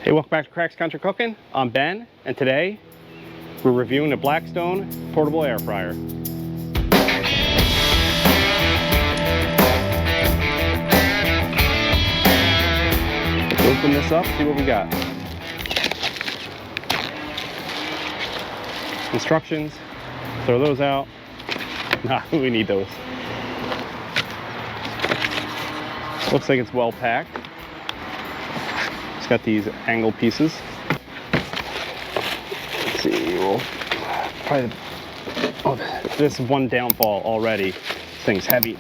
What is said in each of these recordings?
Hey, welcome back to Cracks Country Cooking. I'm Ben, and today we're reviewing the Blackstone portable air fryer. Let's open this up, see what we got. Instructions, throw those out. Nah, we need those. Looks like it's well packed. It's got these angle pieces. Let's see, we'll probably, oh, this is one downfall already. This thing's heavy.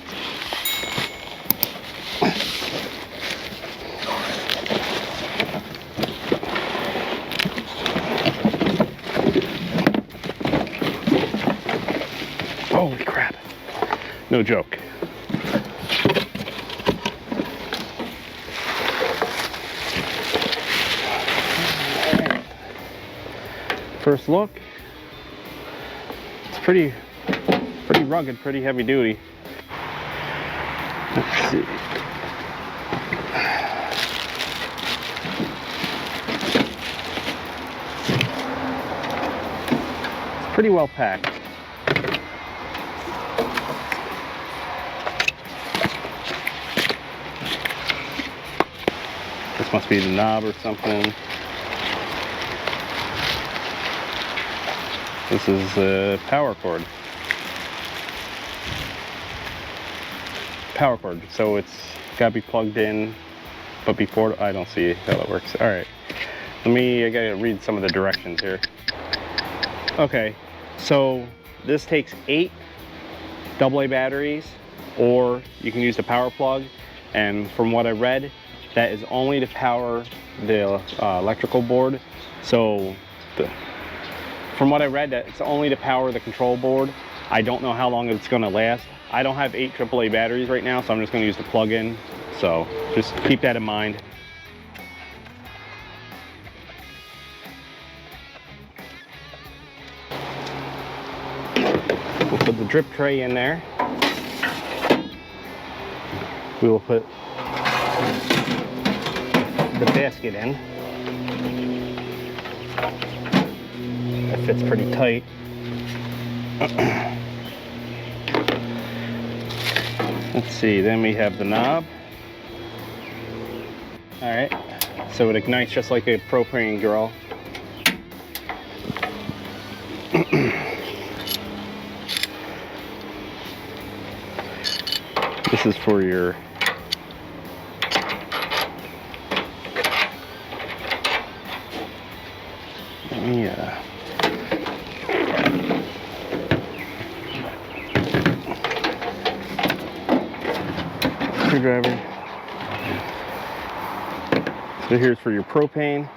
Holy crap. No joke. First look, it's pretty rugged, pretty heavy duty. Let's see. It's pretty well packed. This must be the knob or something. This is a power cord. So it's gotta be plugged in, but before, I don't see how that works. All right, I gotta read some of the directions here. Okay, so this takes 8 AA batteries, or you can use the power plug. And from what I read, that is only to power the electrical board. So from what I read, that it's only to power the control board. I don't know how long it's gonna last. I don't have 8 AAA batteries right now, so I'm just gonna use the plug-in. So just keep that in mind. We'll put the drip tray in there. We will put the basket in. That fits pretty tight. Let's see, then we have the knob. All right, so it ignites just like a propane grill. This is for your screwdriver. So here's for your propane.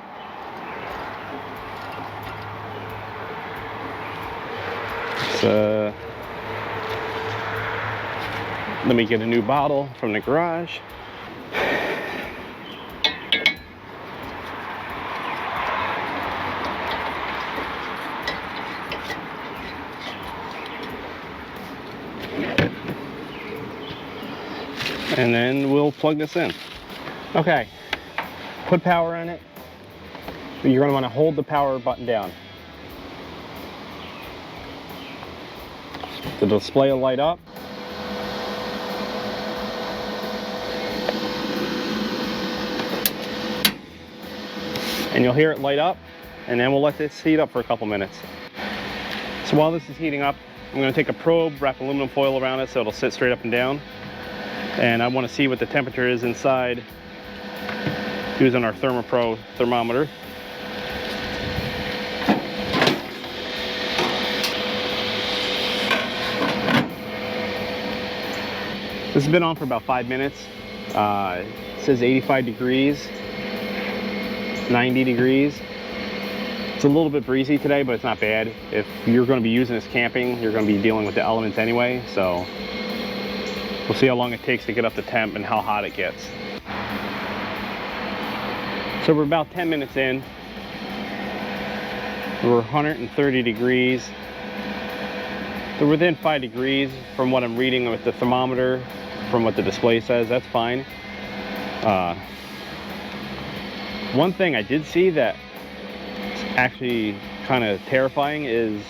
So let me get a new bottle from the garage. And then we'll plug this in. Okay, put power in it. You're going to want to hold the power button down. The display will light up. And you'll hear it light up, and then we'll let this heat up for a couple minutes. So while this is heating up, I'm going to take a probe, wrap aluminum foil around it so it'll sit straight up and down. And I want to see what the temperature is inside using our ThermoPro thermometer. This has been on for about 5 minutes. It says 85 degrees, 90 degrees. It's a little bit breezy today, but it's not bad. If you're going to be using this camping, you're going to be dealing with the elements anyway, so we'll see how long it takes to get up to temp and how hot it gets. So we're about 10 minutes in. We're 130 degrees. They're within 5 degrees from what I'm reading with the thermometer, from what the display says. That's fine. One thing I did see that actually kind of terrifying is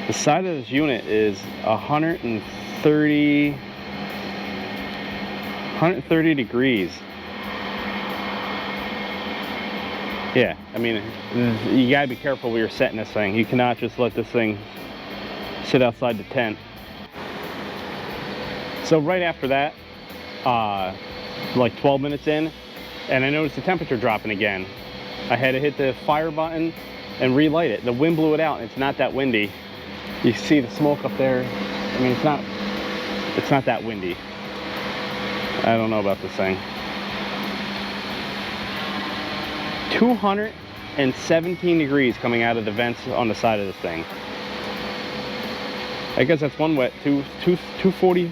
the side of this unit is 130 degrees. Yeah, I mean, you gotta be careful when you're setting this thing. You cannot just let this thing sit outside the tent. So right after that, like 12 minutes in, and I noticed the temperature dropping again. I had to hit the fire button and relight it. The wind blew it out, and it's not that windy. You see the smoke up there. I mean, it's not that windy. I don't know about this thing. 217 degrees coming out of the vents on the side of this thing. I guess that's one wet, 240,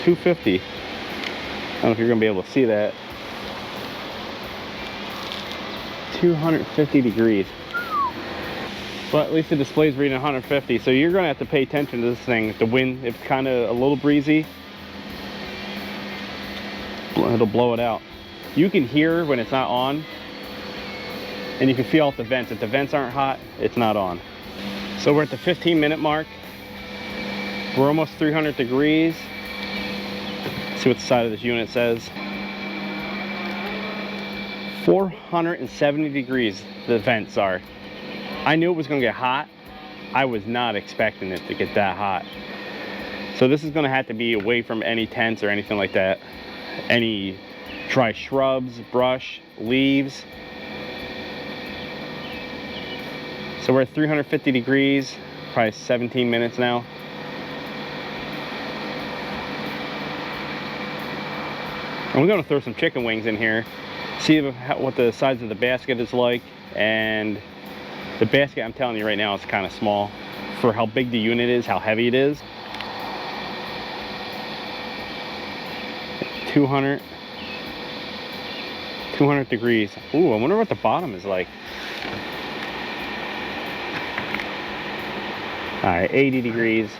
250. I don't know if you're gonna be able to see that. 250 degrees. But at least the display's reading 150, so you're gonna have to pay attention to this thing. The wind, it's kind of a little breezy, it'll blow it out. You can hear when it's not on, and you can feel off the vents. If the vents aren't hot, it's not on. So we're at the 15-minute mark. We're almost 300 degrees. Let's see what the side of this unit says. 470 degrees the vents are. I knew it was gonna get hot. I was not expecting it to get that hot. So this is gonna have to be away from any tents or anything like that. Any dry shrubs, brush, leaves. So we're at 350 degrees, probably 17 minutes now. And we're gonna throw some chicken wings in here, see what the size of the basket is like. And the basket, I'm telling you right now, is kind of small for how big the unit is, how heavy it is. 200 degrees. Ooh, I wonder what the bottom is like. All right, 80 degrees.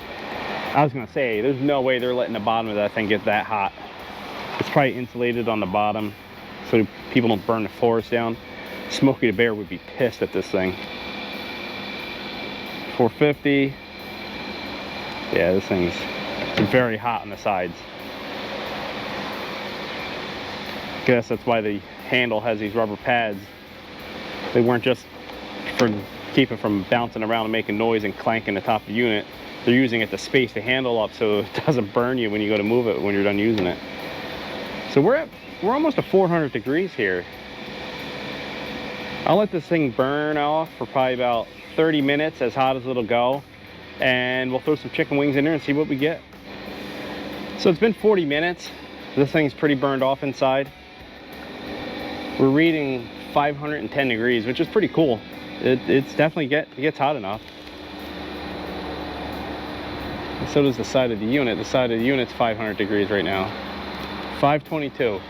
I was gonna say, there's no way they're letting the bottom of that thing get that hot. It's probably insulated on the bottom so people don't burn the forest down. Smokey the Bear would be pissed at this thing. 450. Yeah, this thing's very hot on the sides. Guess that's why the handle has these rubber pads. They weren't just for keep it from bouncing around and making noise and clanking the top of the unit. They're using it to space the handle up so it doesn't burn you when you go to move it when you're done using it. So we're almost at 400 degrees here. I'll let this thing burn off for probably about 30 minutes, as hot as it'll go, and we'll throw some chicken wings in there and see what we get. So it's been 40 minutes. This thing's pretty burned off inside. We're reading 510 degrees, which is pretty cool. It's definitely it gets hot enough. And so does the side of the unit. The side of the unit's 500 degrees right now. 522.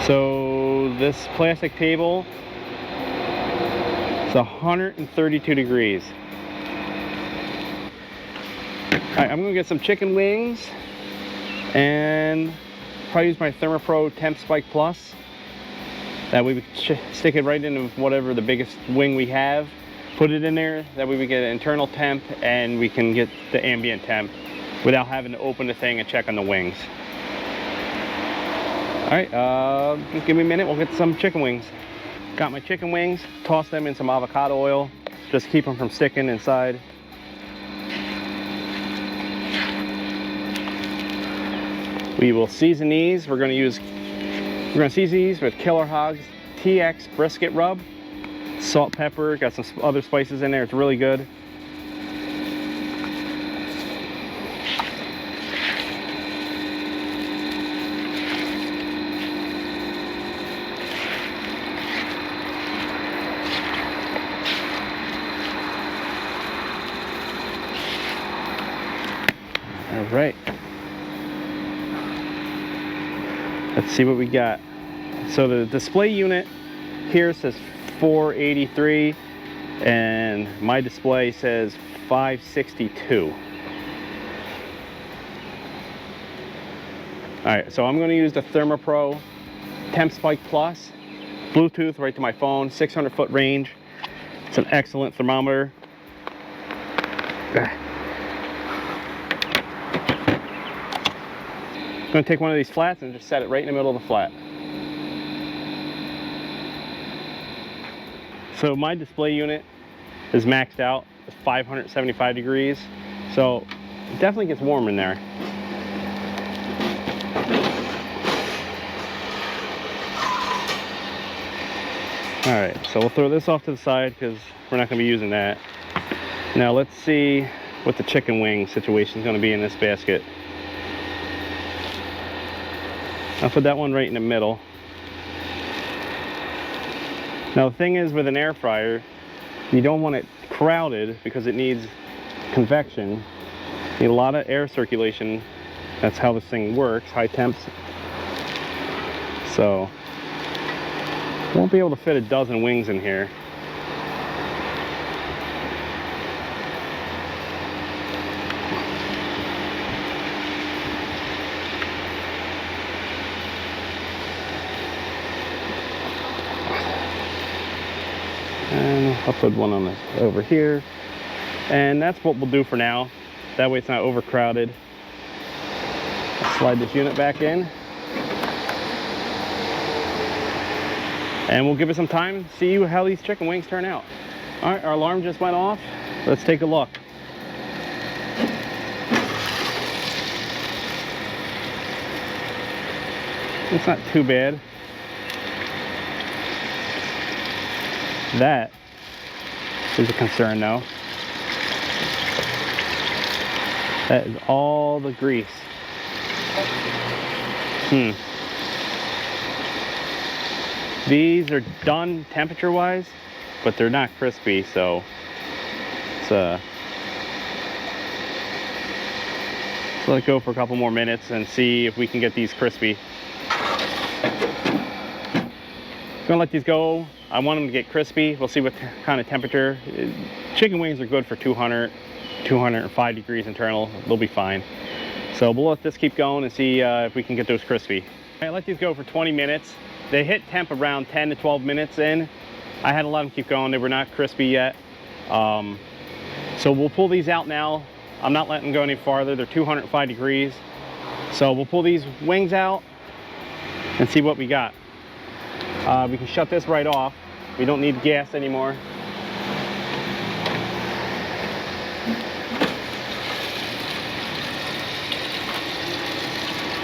So this plastic table is 132 degrees. All right, I'm gonna get some chicken wings and probably use my Thermopro Temp Spike Plus. That way we stick it right into whatever the biggest wing we have, put it in there. That way we get an internal temp and we can get the ambient temp without having to open the thing and check on the wings. All right, just give me a minute, we'll get some chicken wings. Got my chicken wings, toss them in some avocado oil, just keep them from sticking inside. We will season these. We're gonna season these with Killer Hogs TX brisket rub, salt, pepper, got some other spices in there. It's really good. All right. Let's see what we got. So the display unit here says 483 and my display says 562. right, so I'm gonna use the ThermoPro Temp Spike Plus, Bluetooth right to my phone, 600-foot range. It's an excellent thermometer. I'm gonna take one of these flats and just set it right in the middle of the flat. So my display unit is maxed out at 575 degrees. So it definitely gets warm in there. All right, so we'll throw this off to the side because we're not gonna be using that. Now let's see what the chicken wing situation is gonna be in this basket. I'll put that one right in the middle. Now the thing is with an air fryer, you don't want it crowded because it needs convection. You need a lot of air circulation. That's how this thing works, high temps. So, won't be able to fit a dozen wings in here. And I'll put one on this over here. And that's what we'll do for now. That way it's not overcrowded. I'll slide this unit back in. And we'll give it some time to see how these chicken wings turn out. All right, our alarm just went off. Let's take a look. It's not too bad. That is a concern though. That is all the grease. These are done temperature wise, but they're not crispy, so it's let it go for a couple more minutes and see if we can get these crispy. Gonna let these go. I want them to get crispy. We'll see what kind of temperature. Chicken wings are good for 200, 205 degrees internal. They'll be fine. So we'll let this keep going and see if we can get those crispy. I let these go for 20 minutes. They hit temp around 10 to 12 minutes in. I had to let them keep going. They were not crispy yet. So we'll pull these out now. I'm not letting them go any farther. They're 205 degrees. So we'll pull these wings out and see what we got. We can shut this right off. We don't need gas anymore.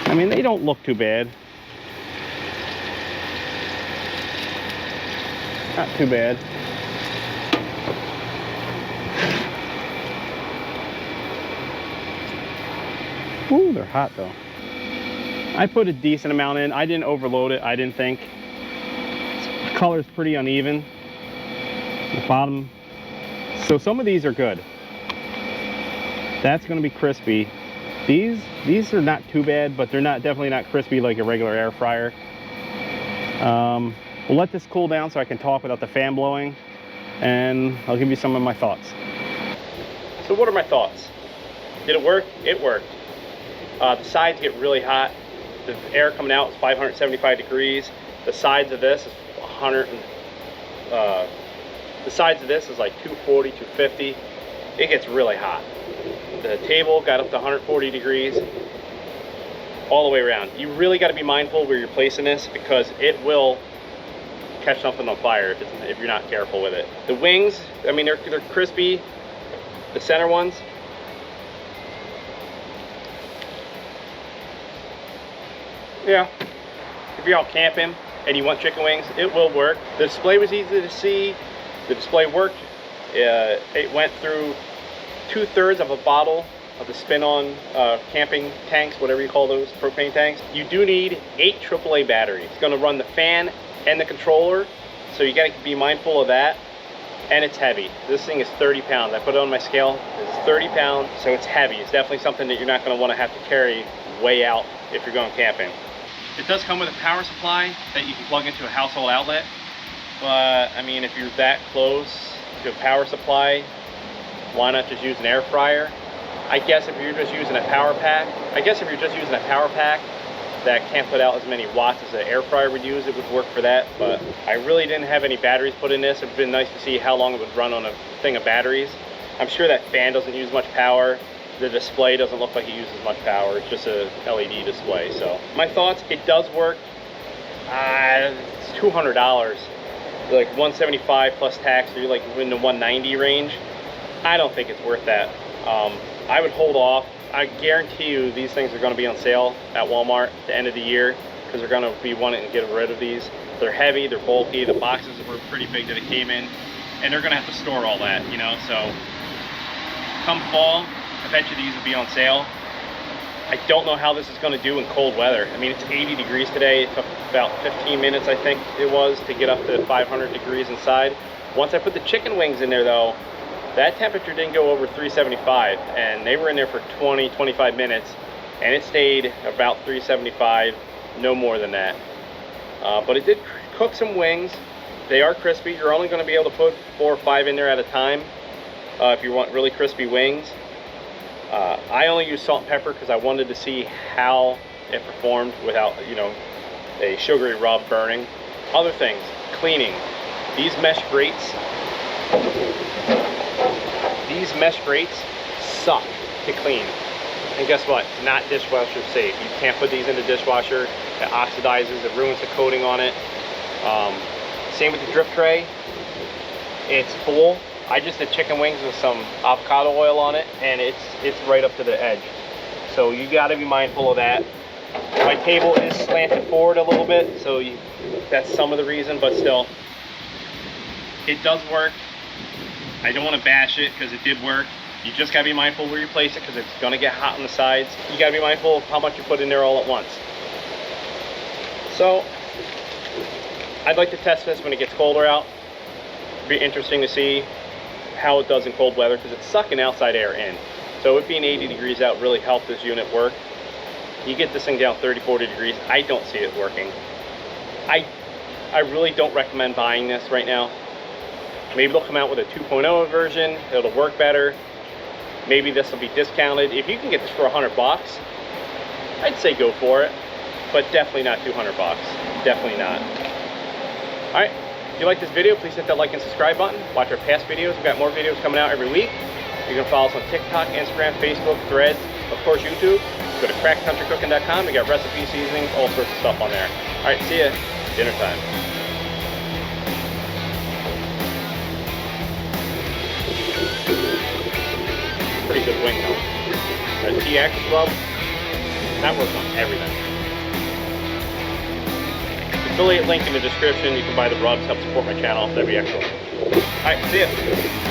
I mean, they don't look too bad. Not too bad. Ooh, they're hot though. I put a decent amount in. I didn't overload it, I didn't think. The color's pretty uneven. The bottom. So some of these are good. That's gonna be crispy. These are not too bad, but they're definitely not crispy like a regular air fryer. We'll let this cool down so I can talk without the fan blowing, and I'll give you some of my thoughts. So what are my thoughts? Did it work? It worked. The sides get really hot. The air coming out is 575 degrees. The sides of this is 100. The sides of this is like 240, 250. It gets really hot. The table got up to 140 degrees all the way around. You really got to be mindful where you're placing this because it will catch something on fire if you're not careful with it. The wings, I mean, they're crispy. The center ones, yeah, if you're out camping and you want chicken wings, it will work. The display was easy to see. The display worked. It went through 2/3 of a bottle of the spin-on camping tanks, whatever you call those, propane tanks. You do need 8 AAA batteries. It's going to run the fan and the controller, so you got to be mindful of that. And it's heavy. This thing is 30 pounds. I put it on my scale. It's 30 pounds, so it's heavy. It's definitely something that you're not going to want to have to carry way out if you're going camping. It does come with a power supply that you can plug into a household outlet. But I mean, if you're that close to a power supply, why not just use an air fryer? I guess if you're just using a power pack, that can't put out as many watts as an air fryer would use, it would work for that. But I really didn't have any batteries put in this. It would have been nice to see how long it would run on a thing of batteries. I'm sure that fan doesn't use much power. The display doesn't look like it uses much power. It's just a LED display. So my thoughts, it does work. It's $200. Like $175 plus tax, or you're like in the $190 range. I don't think it's worth that. I would hold off. I guarantee you these things are going to be on sale at Walmart at the end of the year, because they're going to be wanting to get rid of these. They're heavy, they're bulky, the boxes were pretty big that it came in, and they're going to have to store all that, you know. So come fall, I bet you these will be on sale. I don't know how this is going to do in cold weather. I mean, it's 80 degrees today. It took about 15 minutes, I think it was, to get up to 500 degrees inside. Once I put the chicken wings in there though, that temperature didn't go over 375, and they were in there for 20-25 minutes, and it stayed about 375, no more than that. But it did cook some wings. They are crispy. You're only going to be able to put 4 or 5 in there at a time if you want really crispy wings. I only use salt and pepper because I wanted to see how it performed without, you know, a sugary rub burning. Other things, cleaning. These mesh grates suck to clean. And guess what? Not dishwasher safe. You can't put these in the dishwasher. It oxidizes, it ruins the coating on it. Same with the drip tray. It's full. I just did chicken wings with some avocado oil on it, and it's right up to the edge. So you got to be mindful of that. My table is slanted forward a little bit, so that's some of the reason, but still, it does work. I don't want to bash it because it did work. You just got to be mindful where you place it because it's going to get hot on the sides. You got to be mindful of how much you put in there all at once. So I'd like to test this when it gets colder out. It'd be interesting to see how it does in cold weather because it's sucking outside air in. So it being 80 degrees out really helped this unit work. You get this thing down 30-40 degrees, I don't see it working. I really don't recommend buying this right now. Maybe they'll come out with a 2.0 version, it'll work better. Maybe this will be discounted. If you can get this for $100, I'd say go for it, but definitely not 200 bucks. Definitely not. All right. If you like this video, please hit that like and subscribe button. Watch our past videos. We've got more videos coming out every week. You can follow us on TikTok, Instagram, Facebook, Threads, of course YouTube. Go to crackcountrycooking.com. We got recipes, seasonings, all sorts of stuff on there. All right, see ya. Dinner time. Pretty good wing though. That TX rub, that works on everything. Affiliate link in the description. You can buy the rubs, help support my channel. That'd be excellent. Alright, see ya.